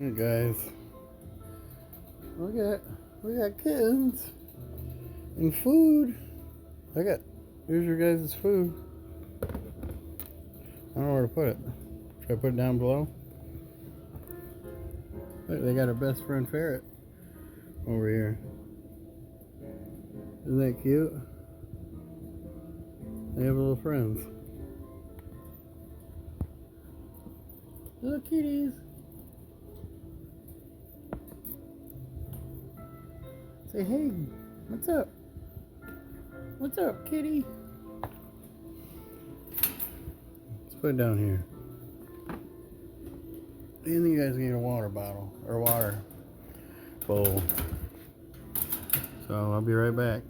Hey guys, we got kittens and food. Here's your guys' food. I don't know where to put it. Should I put it down below? Look, they got a best friend ferret over here. Isn't that cute? They have little friends. Little kitties. Say hey, what's up? What's up, kitty? Let's put it down here. And you guys need a water bottle or water bowl. So I'll be right back.